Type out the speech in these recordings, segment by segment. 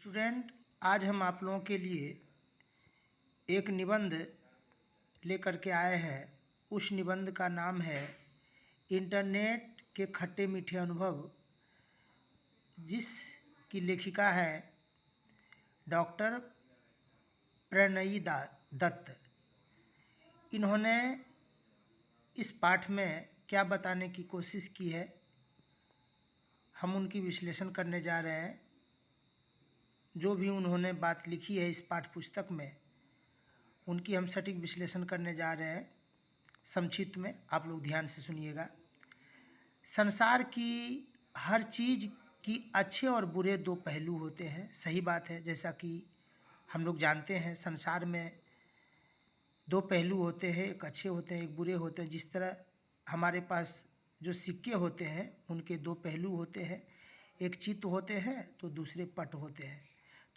Student, आज हम आप लोगों के लिए एक निबंध लेकर के आए हैं। उस निबंध का नाम है इंटरनेट के खट्टे मीठे अनुभव, जिसकी लेखिका है डॉक्टर प्रणयी दत्त। इन्होंने इस पाठ में क्या बताने की कोशिश की है, हम उनकी विश्लेषण करने जा रहे हैं। जो भी उन्होंने बात लिखी है इस पाठ्य पुस्तक में, उनकी हम सटीक विश्लेषण करने जा रहे हैं। संक्षिप्त में आप लोग ध्यान से सुनिएगा। संसार की हर चीज़ की अच्छे और बुरे दो पहलू होते हैं। सही बात है, जैसा कि हम लोग जानते हैं संसार में दो पहलू होते हैं, एक अच्छे होते हैं, एक बुरे होते हैं। जिस तरह हमारे पास जो सिक्के होते हैं उनके दो पहलू होते हैं, एक चित्त होते हैं तो दूसरे पट होते हैं।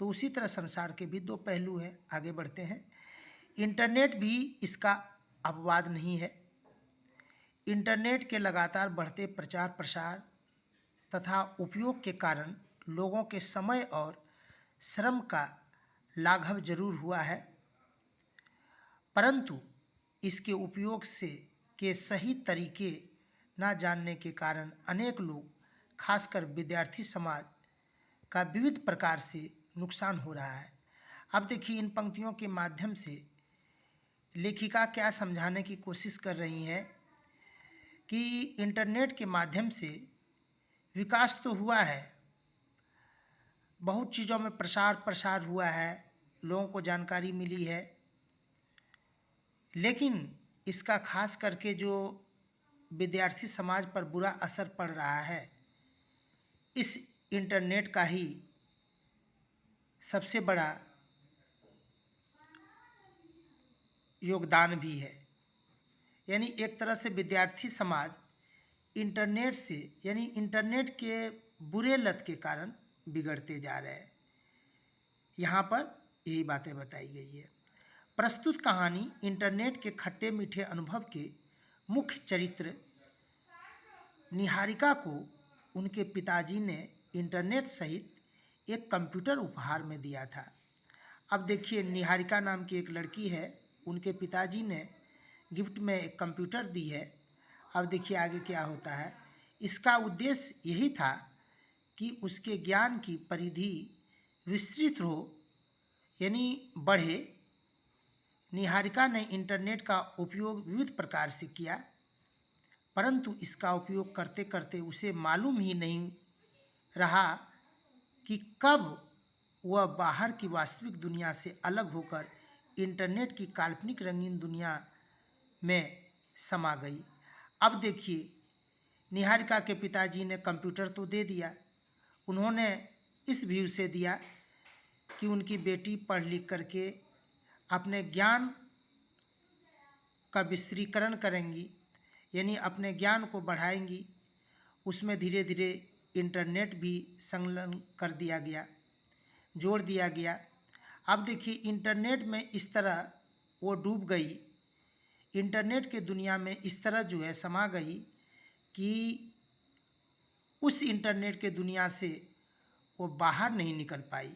तो उसी तरह संसार के भी दो पहलू हैं। आगे बढ़ते हैं। इंटरनेट भी इसका अपवाद नहीं है। इंटरनेट के लगातार बढ़ते प्रचार प्रसार तथा उपयोग के कारण लोगों के समय और श्रम का लाघव जरूर हुआ है, परंतु इसके उपयोग से के सही तरीके न जानने के कारण अनेक लोग, खासकर विद्यार्थी समाज का विविध प्रकार से नुकसान हो रहा है। अब देखिए, इन पंक्तियों के माध्यम से लेखिका क्या समझाने की कोशिश कर रही हैं कि इंटरनेट के माध्यम से विकास तो हुआ है, बहुत चीज़ों में प्रसार हुआ है, लोगों को जानकारी मिली है, लेकिन इसका खास करके जो विद्यार्थी समाज पर बुरा असर पड़ रहा है, इस इंटरनेट का ही सबसे बड़ा योगदान भी है। यानी एक तरह से विद्यार्थी समाज इंटरनेट से, यानी इंटरनेट के बुरे लत के कारण बिगड़ते जा रहे हैं। यहाँ पर यही बातें बताई गई है। प्रस्तुत कहानी इंटरनेट के खट्टे मीठे अनुभव के मुख्य चरित्र निहारिका को उनके पिताजी ने इंटरनेट सहित एक कंप्यूटर उपहार में दिया था। अब देखिए, निहारिका नाम की एक लड़की है, उनके पिताजी ने गिफ्ट में एक कंप्यूटर दी है। अब देखिए आगे क्या होता है। इसका उद्देश्य यही था कि उसके ज्ञान की परिधि विस्तृत हो, यानी बढ़े। निहारिका ने इंटरनेट का उपयोग विविध प्रकार से किया, परंतु इसका उपयोग करते करते उसे मालूम ही नहीं रहा कि कब वह बाहर की वास्तविक दुनिया से अलग होकर इंटरनेट की काल्पनिक रंगीन दुनिया में समा गई। अब देखिए, निहारिका के पिताजी ने कंप्यूटर तो दे दिया, उन्होंने इस व्यू से दिया कि उनकी बेटी पढ़ लिख करके अपने ज्ञान का विस्तारीकरण करेंगी, यानी अपने ज्ञान को बढ़ाएंगी। उसमें धीरे धीरे इंटरनेट भी संलग्न कर दिया गया, जोड़ दिया गया। अब देखिए, इंटरनेट में इस तरह वो डूब गई, इंटरनेट के दुनिया में इस तरह जो है समा गई कि उस इंटरनेट के दुनिया से वो बाहर नहीं निकल पाई।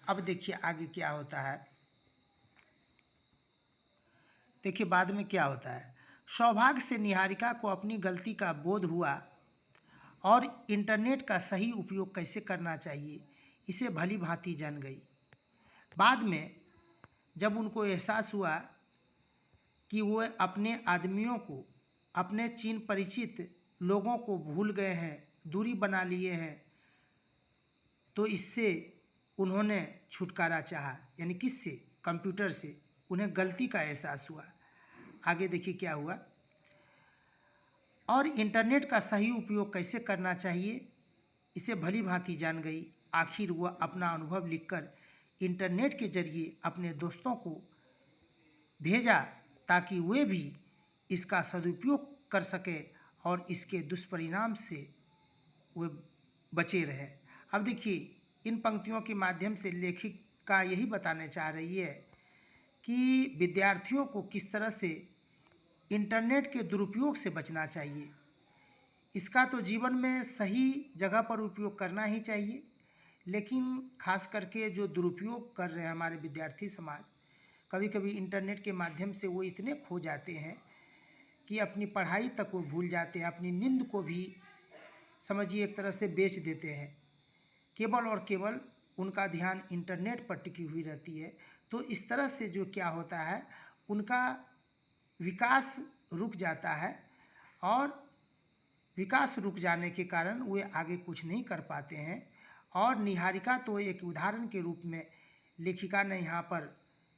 अब देखिए आगे क्या होता है। देखिए बाद में क्या होता है। सौभाग्य से निहारिका को अपनी गलती का बोध हुआ और इंटरनेट का सही उपयोग कैसे करना चाहिए इसे भली भांति जान गई। बाद में जब उनको एहसास हुआ कि वो अपने आदमियों को, अपने चीन परिचित लोगों को भूल गए हैं, दूरी बना लिए हैं, तो इससे उन्होंने छुटकारा चाहा। यानी किससे? कंप्यूटर से। उन्हें गलती का एहसास हुआ। आगे देखिए क्या हुआ। और इंटरनेट का सही उपयोग कैसे करना चाहिए इसे भली भांति जान गई। आखिर वह अपना अनुभव लिखकर इंटरनेट के जरिए अपने दोस्तों को भेजा ताकि वे भी इसका सदुपयोग कर सके और इसके दुष्परिणाम से वे बचे रहे। अब देखिए, इन पंक्तियों के माध्यम से लेखिका यही बताने चाह रही है कि विद्यार्थियों को किस तरह से इंटरनेट के दुरुपयोग से बचना चाहिए। इसका तो जीवन में सही जगह पर उपयोग करना ही चाहिए, लेकिन खास करके जो दुरुपयोग कर रहे हैं हमारे विद्यार्थी समाज, कभी कभी इंटरनेट के माध्यम से वो इतने खो जाते हैं कि अपनी पढ़ाई तक वो भूल जाते हैं, अपनी नींद को भी समझिए एक तरह से बेच देते हैं। केवल और केवल उनका ध्यान इंटरनेट पर टिकी हुई रहती है। तो इस तरह से जो क्या होता है, उनका विकास रुक जाता है और विकास रुक जाने के कारण वे आगे कुछ नहीं कर पाते हैं। और निहारिका तो एक उदाहरण के रूप में लेखिका ने यहाँ पर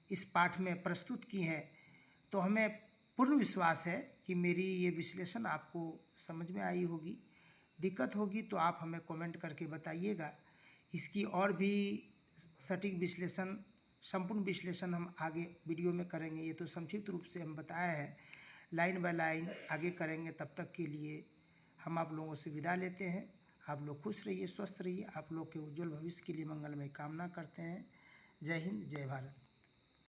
इस पाठ में प्रस्तुत की है। तो हमें पूर्ण विश्वास है कि मेरी ये विश्लेषण आपको समझ में आई होगी। दिक्कत होगी तो आप हमें कमेंट करके बताइएगा। इसकी और भी सटीक विश्लेषण, संपूर्ण विश्लेषण हम आगे वीडियो में करेंगे। ये तो संक्षिप्त रूप से हम बताए हैं, लाइन बाय लाइन आगे करेंगे। तब तक के लिए हम आप लोगों से विदा लेते हैं। आप लोग खुश रहिए, स्वस्थ रहिए। आप लोग के उज्जवल भविष्य के लिए मंगलमय कामना करते हैं। जय हिंद, जय भारत।